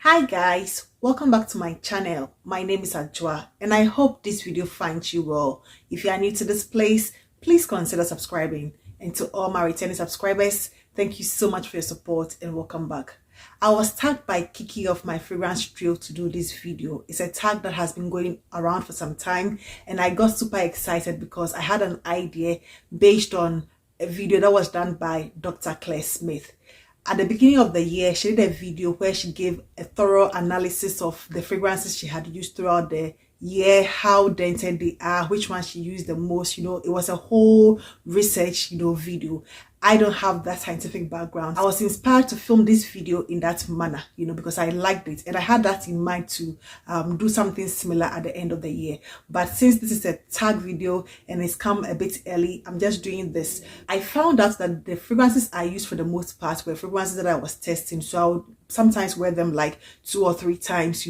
Hi guys, welcome back to my channel. My name is Ajwa and I hope this video finds you well. If you are new to this place, please consider subscribing. And to all my returning subscribers, thank you so much for your support and welcome back. I was tagged by Kiki of my fragrance drill to do this video. It's a tag that has been going around for some time and I got super excited because I had an idea based on a video that was done by Dr. Claire Smith. At the beginning of the year, she did a video where she gave a thorough analysis of the fragrances she had used throughout the year, how dented they are, which one she used the most. It was a whole research, video. I don't have that scientific background. I was inspired to film this video in that manner, because I liked it. And I had that in mind to do something similar at the end of the year. But since this is a tag video and it's come a bit early, I'm just doing this. I found out that the fragrances I used for the most part were fragrances that I was testing. So I would sometimes wear them like 2 or 3 times,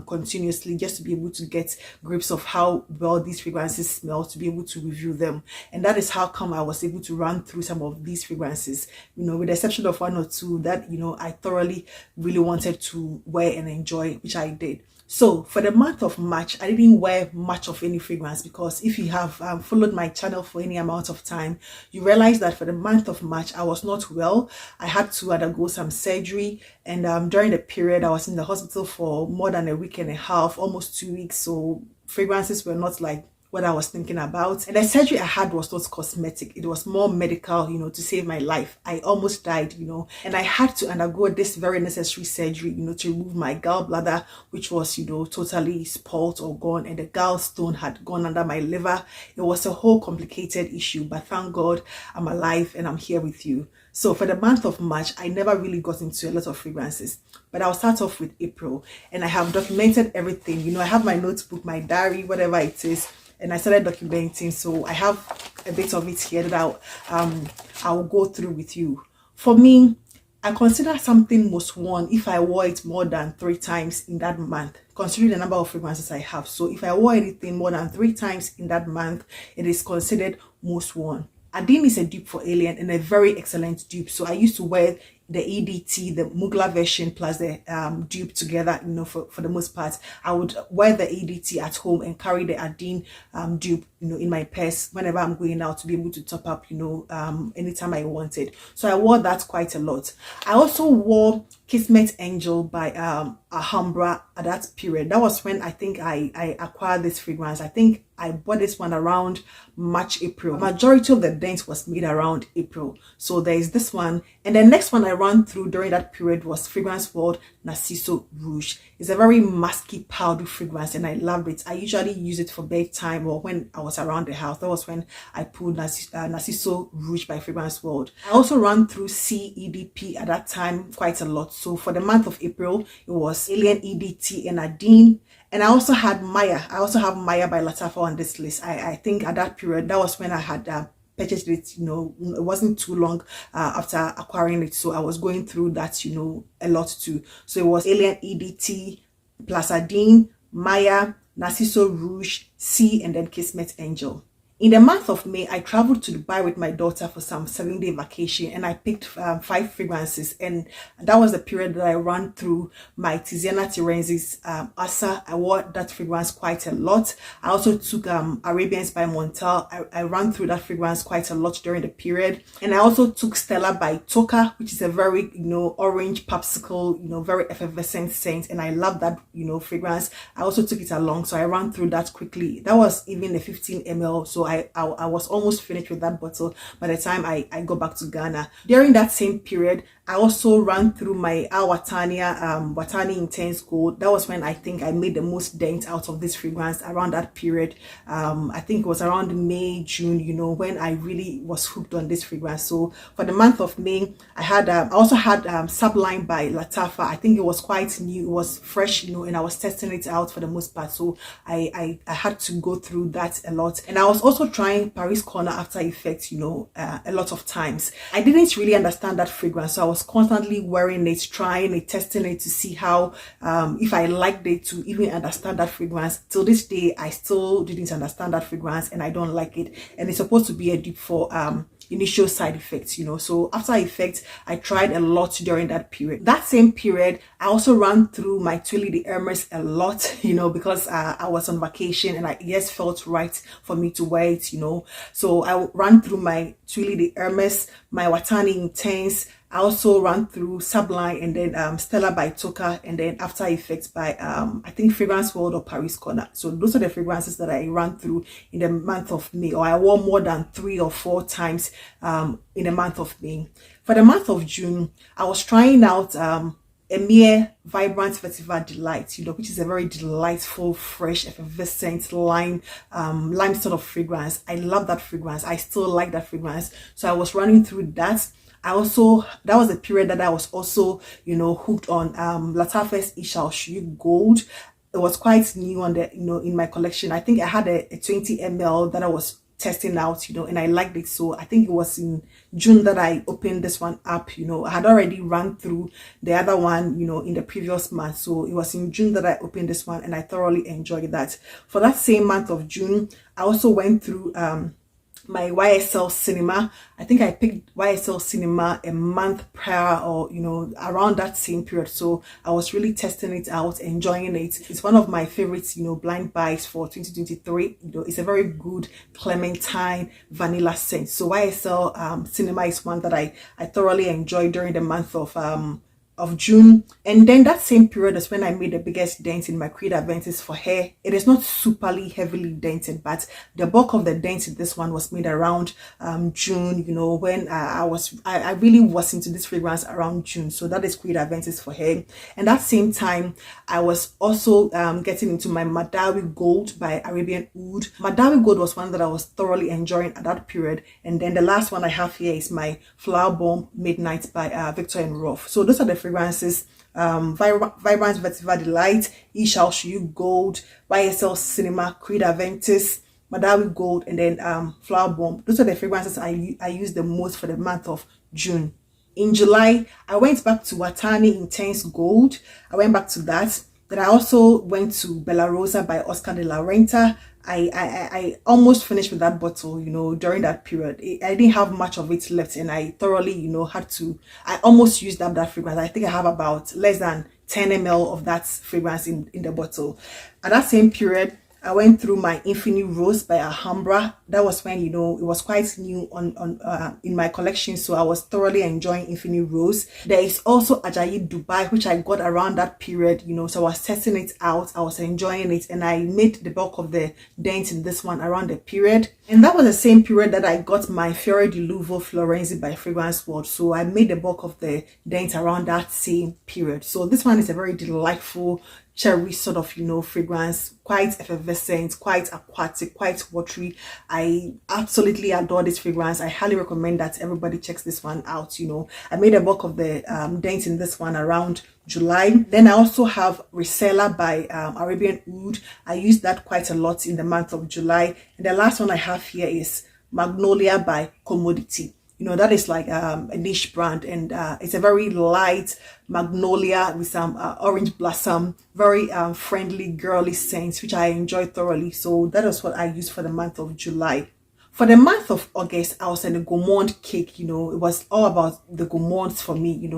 continuously, just to be able to get grips of how well these fragrances smell, to be able to review them. And that is how come I was able to run through some of these fragrances, with the exception of 1 or 2 that, I thoroughly really wanted to wear and enjoy, which I did. So for the month of March, I didn't wear much of any fragrance because if you have followed my channel for any amount of time, you realize that for the month of March, I was not well. I had to undergo some surgery, and during the period, I was in the hospital for more than a week and a half, almost 2 weeks. So fragrances were not like what I was thinking about. And the surgery I had was not cosmetic. It was more medical, to save my life. I almost died, and I had to undergo this very necessary surgery, to remove my gallbladder, which was, totally spoiled or gone, and the gallstone had gone under my liver. It was a whole complicated issue, but thank God I'm alive and I'm here with you. So for the month of March, I never really got into a lot of fragrances, but I'll start off with April, and I have documented everything. I have my notebook, my diary, whatever it is, and I started documenting. So I have a bit of it here that I'll go through with you. For me, I consider something most worn if I wore it more than 3 times in that month, considering the number of fragrances I have. So if I wore anything more than 3 times in that month, it is considered most worn. Adine is a dupe for Alien and a very excellent dupe. So I used to wear the EDT, the Mugler version, plus the dupe together, for the most part. I would wear the EDT at home and carry the Adine dupe, in my purse whenever I'm going out, to be able to top up, anytime I wanted. So I wore that quite a lot. I also wore Kismet Angel by Alhambra at that period. That was when I think I acquired this fragrance. I think I bought this one around March, April. Majority of the dent was made around April. So there is this one. And the next one I ran through during that period was fragrance called Narciso Rouge. It's a very musky, powdery fragrance and I loved it. I usually use it for bedtime or when I was around the house. That was when I pulled Narciso Rouge by Fragrance World. I also ran through CEDP at that time quite a lot. So for the month of April, it was Alien, EDT, and Adine. And I also had Maya. I also have Maya by Lattafa on this list. I think at that period, that was when I had purchased it. It wasn't too long after acquiring it. So I was going through that, a lot too. So it was Alien, EDT, plus Adine, Maya, Narciso Rouge, C, and then Kismet Angel. In the month of May, I traveled to Dubai with my daughter for some 7-day vacation, and I picked 5 fragrances, and that was the period that I ran through my Tiziana Terenze's Ursa. I wore that fragrance quite a lot. I also took Arabians by Montale. I ran through that fragrance quite a lot during the period, and I also took Stella by Tocca, which is a very orange popsicle, very effervescent scent, and I love that fragrance. I also took it along, so I ran through that quickly. That was even a 15 ml, so I was almost finished with that bottle by the time I go back to Ghana. During that same period, I also ran through my Watani Intense Gold. That was when I think I made the most dent out of this fragrance around that period. I think it was around May, June, when I really was hooked on this fragrance. So for the month of May, I also had Sublime by Lattafa. I think it was quite new, it was fresh, and I was testing it out for the most part. So I had to go through that a lot. And I was also trying Paris Corner After Effects, a lot of times. I didn't really understand that fragrance, so I was constantly wearing it, trying it, testing it to see how, if I liked it, to even understand that fragrance. Till this day, I still didn't understand that fragrance and I don't like it. And it's supposed to be a dupe for initial side effects, So after effects, I tried a lot during that period. That same period, I also ran through my Twilly D'Hermes a lot, because I was on vacation and it just felt right for me to wear it, So I ran through my Twilly D'Hermes, my Watani Intense. I also ran through Sublime, and then Stella by Tocca, and then After Effects by I think Fragrance World or Paris Corner. So those are the fragrances that I ran through in the month of May, or I wore more than 3 or 4 times in the month of May. For the month of June, I was trying out Emir Vibrant Vertiver Delight, which is a very delightful, fresh, effervescent lime sort of fragrance. I love that fragrance. I still like that fragrance. So I was running through that. That was a period that I was also, hooked on Lattaf's Shuyukh Gold. It was quite new on the, in my collection. I think I had a 20 ml that I was testing out, and I liked it. So I think it was in June that I opened this one up. I had already run through the other one, in the previous month. So it was in June that I opened this one, and I thoroughly enjoyed that. For that same month of June, I also went through my YSL Cinema. I think I picked YSL Cinema a month prior, or around that same period. So I was really testing it out, enjoying it. It's one of my favorites, blind buys for 2023. It's a very good clementine vanilla scent. So YSL Cinema is one that I thoroughly enjoyed during the month of June. And then that same period is when I made the biggest dent in my Creed Aventus for hair. It is not superly heavily dented, but the bulk of the dent in this one was made around June, when I really was into this fragrance around June. So that is Creed Aventus for hair. And that same time, I was also getting into my Madawi Gold by Arabian Oud. Madawi Gold was one that I was thoroughly enjoying at that period. And then the last one I have here is my Flower Bomb Midnight by Victor and Rolf. So those are the fragrances: Vibrant Vertiver Delight, Shuyukh Gold, YSL Cinema, Creed Aventus, Madawi Gold, and then Flower Bomb. Those are the fragrances I use the most for the month of June. In July, I went back to Watani Intense Gold. I went back to that. Then I also went to Bella Rosa by Oscar de la Renta. I almost finished with that bottle, during that period. I didn't have much of it left, and I thoroughly, I almost used up that fragrance. I think I have about less than 10 ml of that fragrance in the bottle. At that same period, I went through my Infini Rose by Alhambra. That was when, it was quite new in my collection, so I was thoroughly enjoying Infini Rose. There is also Ajayeb Dubai, which I got around that period, so I was testing it out. I was enjoying it, and I made the bulk of the dent in this one around the period. And that was the same period that I got my Fiore di Luvo Florenzi by Fragrance World. So I made the bulk of the dent around that same period. So this one is a very delightful cherry sort of, fragrance, quite effervescent, quite aquatic, quite watery. I absolutely adore this fragrance. I highly recommend that everybody checks this one out. I made a bulk of the dent in this one around July. Then I also have Resala by Arabian Oud. I used that quite a lot in the month of July. And the last one I have here is Magnolia by Commodity. That is like a niche brand, and it's a very light magnolia with some orange blossom, very friendly, girly scents, which I enjoy thoroughly. So that is what I use for the month of July. For the month of August, I was in a gourmand cake, it was all about the gourmands for me,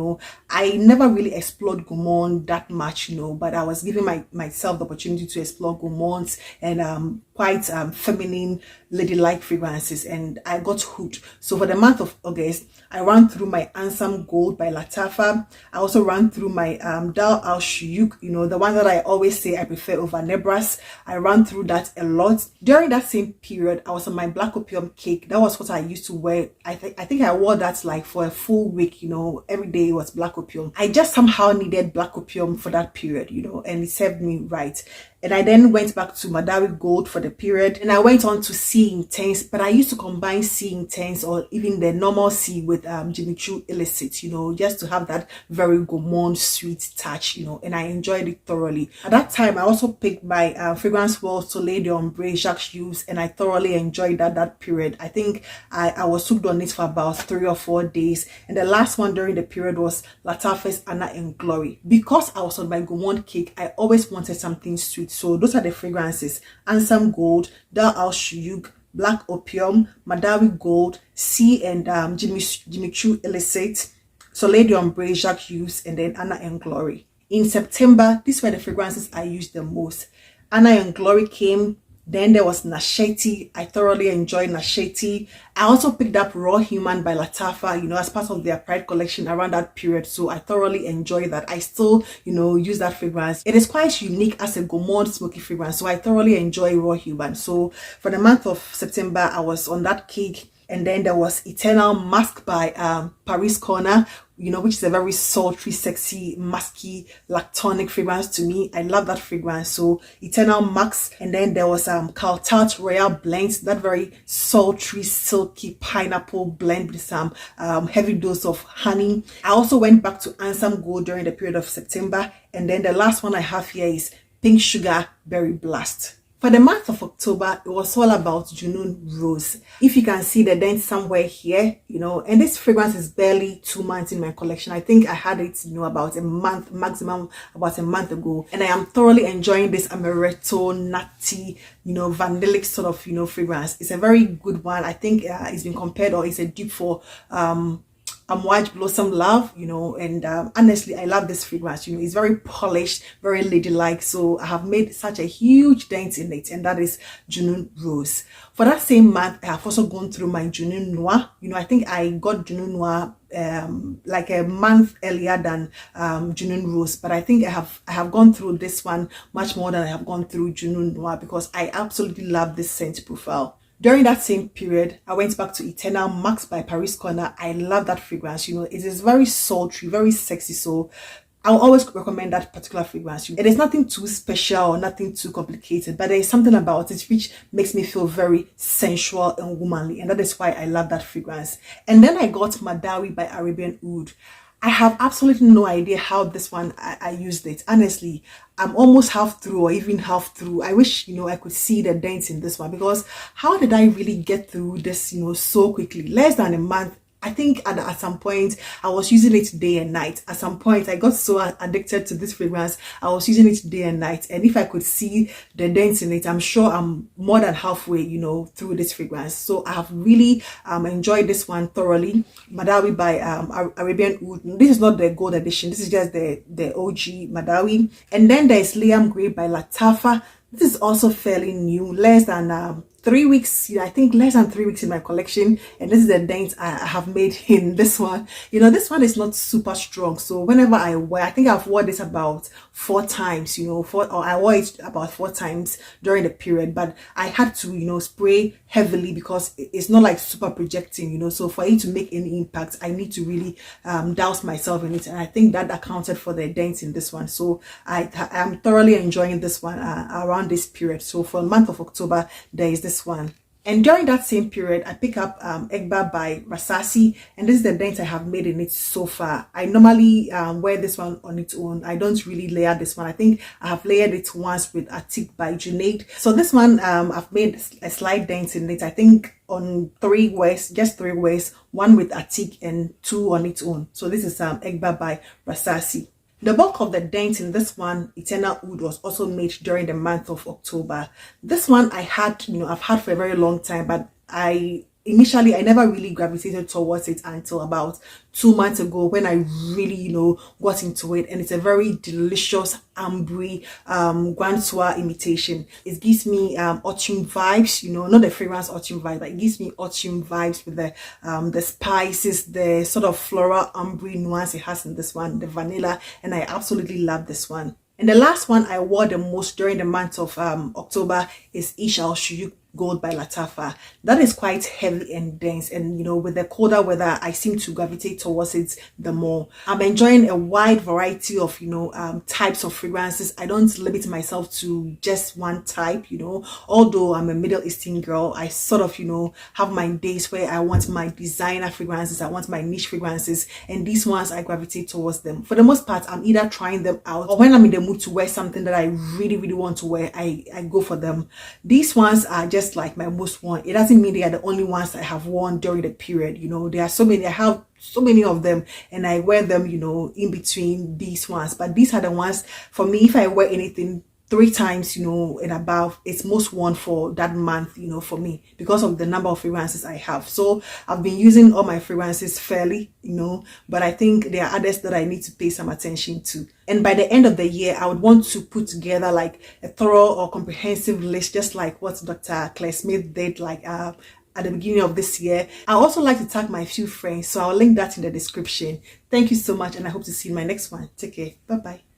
I never really explored gourmand that much, but I was giving myself the opportunity to explore gourmands and quite feminine, ladylike fragrances, and I got hooked. So for the month of August, I ran through my Ansaam Gold by Lattafa. I also ran through my Dal Al Shuyukh, the one that I always say I prefer over Nebras. I ran through that a lot. During that same period, I was on my Black Opium cake. That was what I used to wear. I think I wore that like for a full week, every day was Black Opium. I just somehow needed Black Opium for that period, and it served me right. And I then went back to Madawi Gold for the period, and I went on to C Intense, but I used to combine C Intense or even the normal C with Jimmy Choo Illicit, just to have that very gourmand sweet touch, and I enjoyed it thoroughly. At that time, I also picked my Fragrance World Soleil d'Ombre Jacques Use, and I thoroughly enjoyed that period. I think I was hooked on it for about 3 or 4 days, and the last one during the period was Lattafa's Anna and Glory. Because I was on my gourmand cake, I always wanted something sweet. So those are the fragrances: Ansaam Gold, Dal Al Shuyukh, Black Opium, Madawi Gold, Si and Jimmy Choo Illicit, Soleil d'Ombre, Jacques Use, and then Anna and Glory. In September, these were the fragrances I used the most. Anna and Glory came. Then there was Nasheti. I thoroughly enjoyed Nasheti. I also picked up Raw Human by Lattafa, as part of their Pride collection around that period. So I thoroughly enjoyed that. I still, use that fragrance. It is quite unique as a gourmand smoky fragrance. So I thoroughly enjoy Raw Human. So for the month of September, I was on that kick. And then there was Eternal Musk by Paris Corner, which is a very sultry, sexy, musky, lactonic fragrance to me. I love that fragrance. So Eternal Musk. And then there was Caltart Royal Blends, that very sultry, silky pineapple blend with some heavy dose of honey. I also went back to Ansaam Gold during the period of September. And then the last one I have here is Pink Sugar Berry Blast. For the month of October, it was all about Junoon Rose. If you can see the dent somewhere here, and this fragrance is barely 2 months in my collection. I think I had it, about a month, maximum about a month ago. And I am thoroughly enjoying this amaretto, nutty, vanillic sort of, fragrance. It's a very good one. I think it's been compared, or it's a dupe for White Blossom Love, and honestly, I love this fragrance. It's very polished, very ladylike. So I have made such a huge dent in it, and that is Junoon Rose. For that same month, I have also gone through my Junoon Noir. I think I got Junoon Noir like a month earlier than Junoon Rose, but I think I have gone through this one much more than I have gone through Junoon Noir, because I absolutely love this scent profile. During that same period, I went back to Eternal Max by Paris Corner. I love that fragrance. It is very sultry, very sexy. So I'll always recommend that particular fragrance. It is nothing too special or nothing too complicated, but there is something about it which makes me feel very sensual and womanly. And that is why I love that fragrance. And then I got Madawi by Arabian Oud. I have absolutely no idea how this one I used it. Honestly, I'm almost half through, or even half through. I wish, I could see the dents in this one, because how did I really get through this, so quickly? Less than a month. I think at some point I was using it day and night. At some point I got so addicted to this fragrance, I was using it day and night. And if I could see the dents in it, I'm sure I'm more than halfway, through this fragrance. So I have really enjoyed this one thoroughly. Madawi by Arabian Oud. This is not the gold edition. This is just the OG Madawi. And then there is Liam Gray by Lattafa. This is also fairly new, less than 3 weeks, I think less than 3 weeks in my collection, and this is the dent I have made in this one. This one is not super strong, so whenever I wear, I think I've worn this about 4 times, or I wore it about 4 times during the period, but I had to, spray heavily because it's not like super projecting, so for it to make any impact, I need to really douse myself in it, and I think that accounted for the dents in this one. So I am thoroughly enjoying this one around this period. So for the month of October, there is this one. And during that same period, I pick up Egba by Rasasi, and this is the dent I have made in it so far. I normally wear this one on its own. I don't really layer this one. I think I have layered it once with Atik by Junaid. So this one, I've made a slight dent in it. I think on 3 ways, just 3 ways, 1 with Atik and 2 on its own. So this is Egba by Rasasi. The bulk of the dent in this one, Eternal Oud, was also made during the month of October. This one I had, I've had for a very long time, but initially I never really gravitated towards it until about 2 months ago, when I really, got into it. And it's a very delicious ambre Grand Soir imitation. It gives me autumn vibes, not the fragrance autumn vibe, but it gives me autumn vibes with the spices, the sort of floral ambre nuance it has in this one, the vanilla, and I absolutely love this one. And the last one I wore the most during the month of October is Shuyukh Gold by Lattafa. That is quite heavy and dense, and with the colder weather, I seem to gravitate towards it the more. I'm enjoying a wide variety of types of fragrances. I don't limit myself to just one type, although I'm a Middle Eastern girl. I sort of have my days where I want my designer fragrances, I want my niche fragrances, and these ones I gravitate towards them. For the most part, I'm either trying them out, or when I'm in the mood to wear something that I really want to wear, I go for them. These ones are just like my most worn. It doesn't mean they are the only ones I have worn during the period. There are so many. I have so many of them, and I wear them in between these ones, but these are the ones for me. If I wear anything 3 times, you know, and above. It's most worn for that month, you know, for me, because of the number of fragrances I have. So I've been using all my fragrances fairly, you know, but I think there are others that I need to pay some attention to. And by the end of the year, I would want to put together like a thorough or comprehensive list, just like what Dr. Claire Smith did, like at the beginning of this year. I also like to tag my few friends, so I'll link that in the description. Thank you so much, and I hope to see you in my next one. Take care. Bye bye.